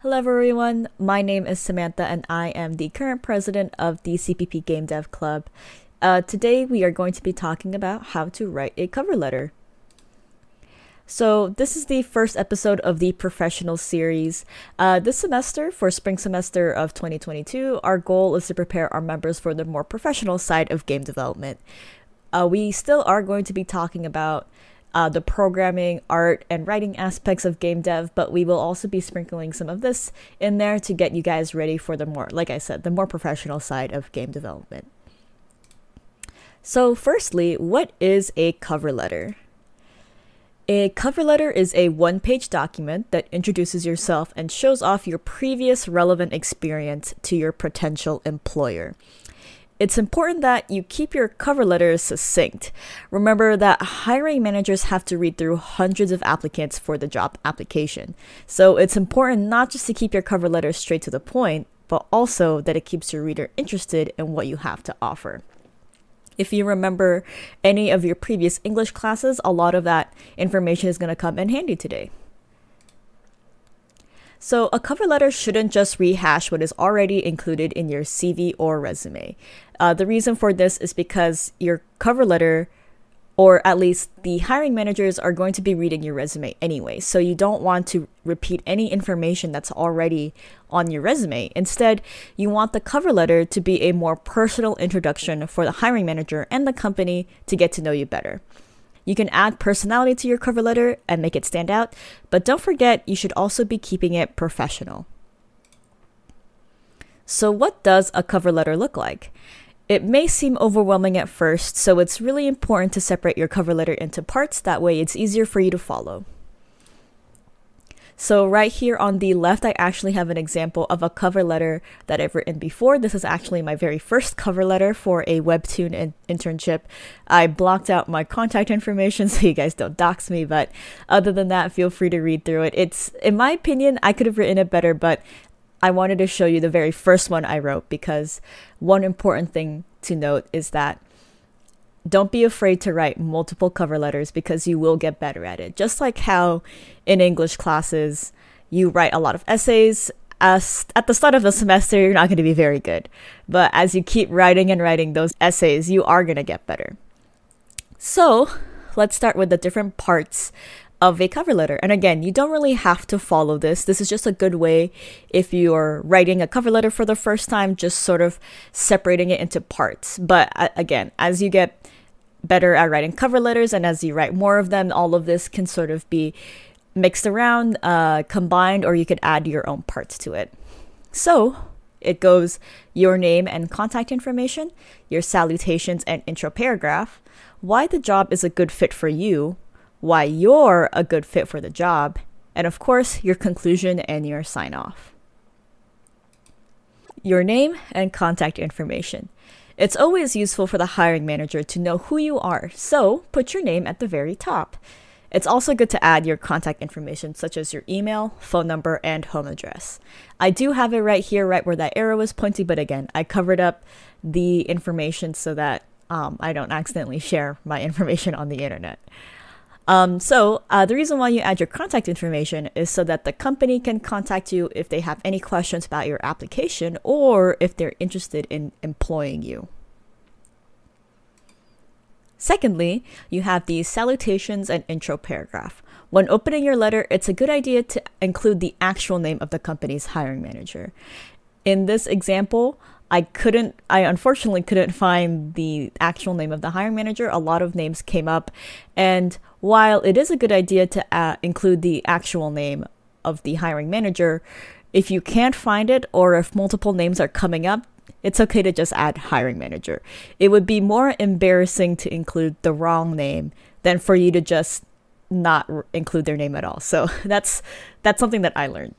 Hello everyone, my name is Samantha and I am the current president of the CPP Game Dev Club. Today we are going to be talking about how to write a cover letter. So this is the first episode of the professional series. This semester, for spring semester of 2022, our goal is to prepare our members for the more professional side of game development. We still are going to be talking about the programming, art, and writing aspects of game dev, but we will also be sprinkling some of this in there to get you guys ready for the more, like I said, the more professional side of game development. So firstly, what is a cover letter? A cover letter is a one-page document that introduces yourself and shows off your previous relevant experience to your potential employer. It's important that you keep your cover letters succinct. Remember that hiring managers have to read through hundreds of applicants for the job application. So it's important not just to keep your cover letter straight to the point, but also that it keeps your reader interested in what you have to offer. If you remember any of your previous English classes, a lot of that information is going to come in handy today. So a cover letter shouldn't just rehash what is already included in your CV or resume. The reason for this is because your cover letter, or at least the hiring managers, are going to be reading your resume anyway. So you don't want to repeat any information that's already on your resume. Instead, you want the cover letter to be a more personal introduction for the hiring manager and the company to get to know you better. You can add personality to your cover letter and make it stand out, but don't forget you should also be keeping it professional. So what does a cover letter look like? It may seem overwhelming at first, so it's really important to separate your cover letter into parts. That way it's easier for you to follow. So right here on the left, I actually have an example of a cover letter that I've written before. This is actually my very first cover letter for a Webtoon internship. I blocked out my contact information so you guys don't dox me, but other than that, feel free to read through it. It's, in my opinion, I could have written it better, but I wanted to show you the very first one I wrote because one important thing to note is that don't be afraid to write multiple cover letters because you will get better at it. Just like how in English classes, you write a lot of essays. At the start of the semester, you're not going to be very good. But as you keep writing and writing those essays, you are going to get better. So let's start with the different parts of a cover letter. And again, you don't really have to follow this. This is just a good way if you're writing a cover letter for the first time, just sort of separating it into parts. But again, as you get better at writing cover letters and as you write more of them, all of this can sort of be mixed around, combined, or you could add your own parts to it. So it goes your name and contact information, your salutations and intro paragraph, why the job is a good fit for you, why you're a good fit for the job, and of course, your conclusion and your sign off. Your name and contact information. It's always useful for the hiring manager to know who you are, so put your name at the very top. It's also good to add your contact information, such as your email, phone number, and home address. I do have it right here, right where that arrow is pointing, but again, I covered up the information so that I don't accidentally share my information on the internet. The reason why you add your contact information is so that the company can contact you if they have any questions about your application or if they're interested in employing you. Secondly, you have the salutations and intro paragraph. When opening your letter, it's a good idea to include the actual name of the company's hiring manager. In this example, I unfortunately couldn't find the actual name of the hiring manager. A lot of names came up, and while it is a good idea to include the actual name of the hiring manager, if you can't find it or if multiple names are coming up, it's okay to just add hiring manager. It would be more embarrassing to include the wrong name than for you to just not include their name at all. So that's something that I learned.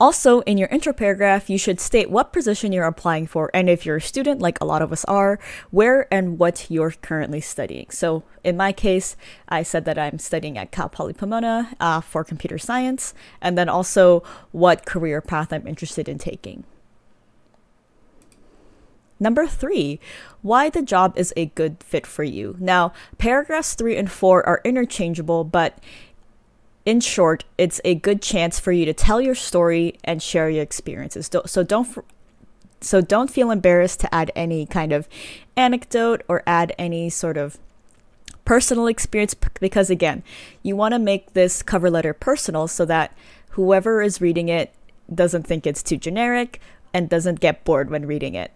Also, in your intro paragraph, you should state what position you're applying for, and if you're a student, like a lot of us are, where and what you're currently studying. So in my case, I said that I'm studying at Cal Poly Pomona for computer science, and then also what career path I'm interested in taking. Number 3, why the job is a good fit for you. Now, paragraphs 3 and 4 are interchangeable, but in short, it's a good chance for you to tell your story and share your experiences. So don't feel embarrassed to add any kind of anecdote or add any sort of personal experience, because again, you want to make this cover letter personal so that whoever is reading it doesn't think it's too generic and doesn't get bored when reading it.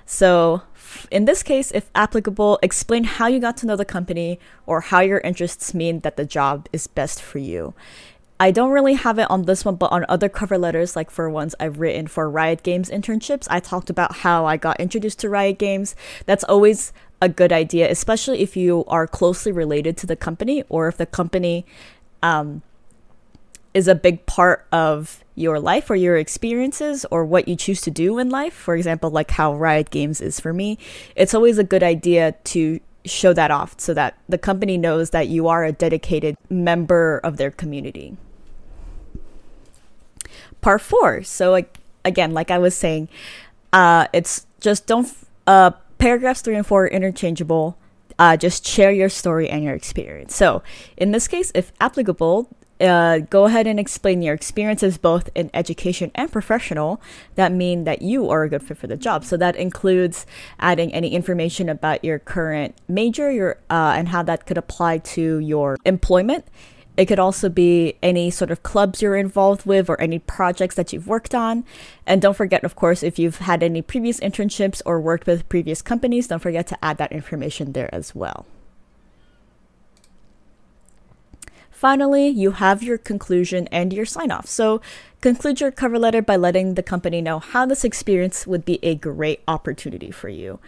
So in this case, if applicable, explain how you got to know the company or how your interests mean that the job is best for you. I don't really have it on this one, but on other cover letters, like for ones I've written for Riot Games internships, I talked about how I got introduced to Riot Games. That's always a good idea, especially if you are closely related to the company or if the company is a big part of your life or your experiences or what you choose to do in life. For example, like how Riot Games is for me. It's always a good idea to show that off so that the company knows that you are a dedicated member of their community. Part 4. So again, like I was saying, it's just don't paragraphs 3 and 4 are interchangeable. Just share your story and your experience. So in this case, if applicable, go ahead and explain your experiences both in education and professional that mean that you are a good fit for the job. So that includes adding any information about your current major, and how that could apply to your employment. It could also be any sort of clubs you're involved with or any projects that you've worked on. And don't forget, of course, if you've had any previous internships or worked with previous companies, don't forget to add that information there as well. Finally, you have your conclusion and your sign-off. So conclude your cover letter by letting the company know how this experience would be a great opportunity for you.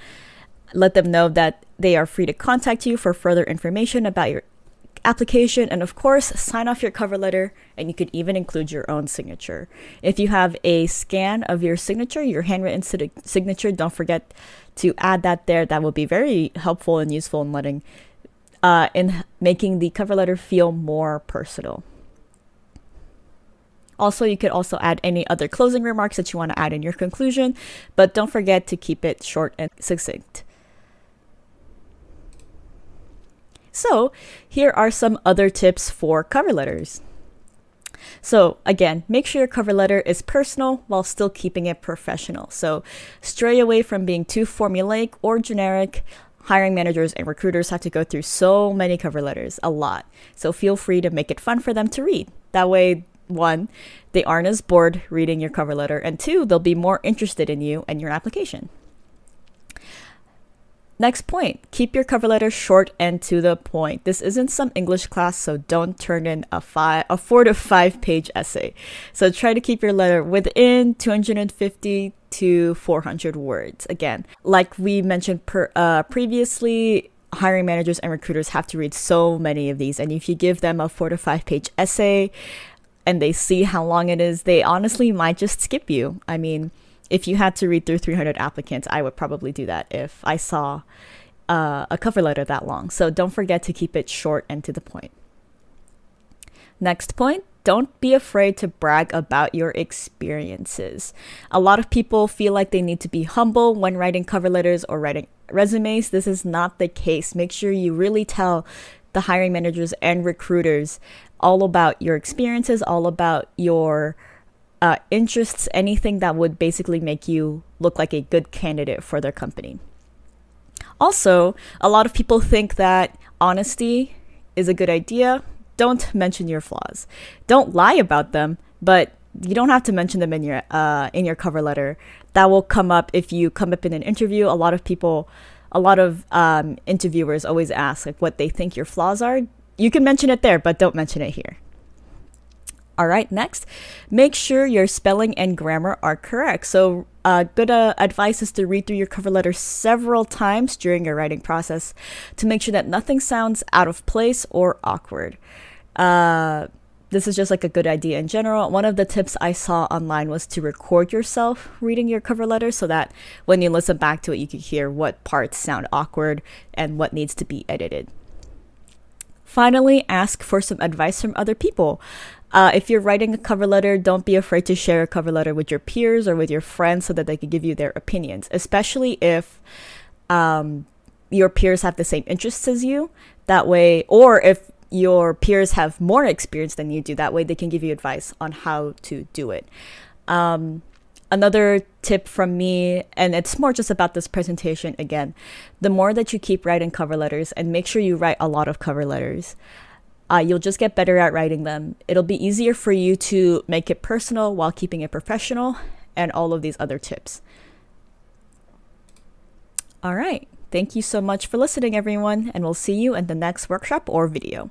Let them know that they are free to contact you for further information about your application, and of course sign off your cover letter, and you could even include your own signature. If you have a scan of your signature, your handwritten signature, don't forget to add that there. That will be very helpful and useful in making the cover letter feel more personal. Also, you could also add any other closing remarks that you want to add in your conclusion, but don't forget to keep it short and succinct. So here are some other tips for cover letters. So again, make sure your cover letter is personal while still keeping it professional. So stray away from being too formulaic or generic. Hiring managers and recruiters have to go through so many cover letters, a lot. So feel free to make it fun for them to read. That way, 1, they aren't as bored reading your cover letter, and 2, they'll be more interested in you and your application. Next point, keep your cover letter short and to the point. This isn't some English class, so don't turn in a 4 to 5 page essay. So try to keep your letter within 250 to 400 words. Again, like we mentioned previously, hiring managers and recruiters have to read so many of these. And if you give them a 4 to 5 page essay and they see how long it is, they honestly might just skip you. I mean, if you had to read through 300 applicants, I would probably do that if I saw a cover letter that long. So don't forget to keep it short and to the point. Next point, don't be afraid to brag about your experiences. A lot of people feel like they need to be humble when writing cover letters or writing resumes. This is not the case. Make sure you really tell the hiring managers and recruiters all about your experiences, all about your interests, anything that would basically make you look like a good candidate for their company. Also, a lot of people think that honesty is a good idea. Don't mention your flaws. Don't lie about them, but you don't have to mention them in your cover letter. That will come up if you come up in an interview. A lot of interviewers always ask like what they think your flaws are. You can mention it there, but don't mention it here. All right, next, make sure your spelling and grammar are correct. So good advice is to read through your cover letter several times during your writing process to make sure that nothing sounds out of place or awkward. This is just like a good idea in general. One of the tips I saw online was to record yourself reading your cover letter so that when you listen back to it, you can hear what parts sound awkward and what needs to be edited. Finally, ask for some advice from other people. If you're writing a cover letter, don't be afraid to share a cover letter with your peers or with your friends so that they can give you their opinions, especially if your peers have the same interests as you. That way, or if your peers have more experience than you do. That way they can give you advice on how to do it. Another tip from me, and it's more just about this presentation again, the more that you keep writing cover letters, and make sure you write a lot of cover letters, you'll just get better at writing them. It'll be easier for you to make it personal while keeping it professional, and all of these other tips. All right. Thank you so much for listening, everyone, and we'll see you in the next workshop or video.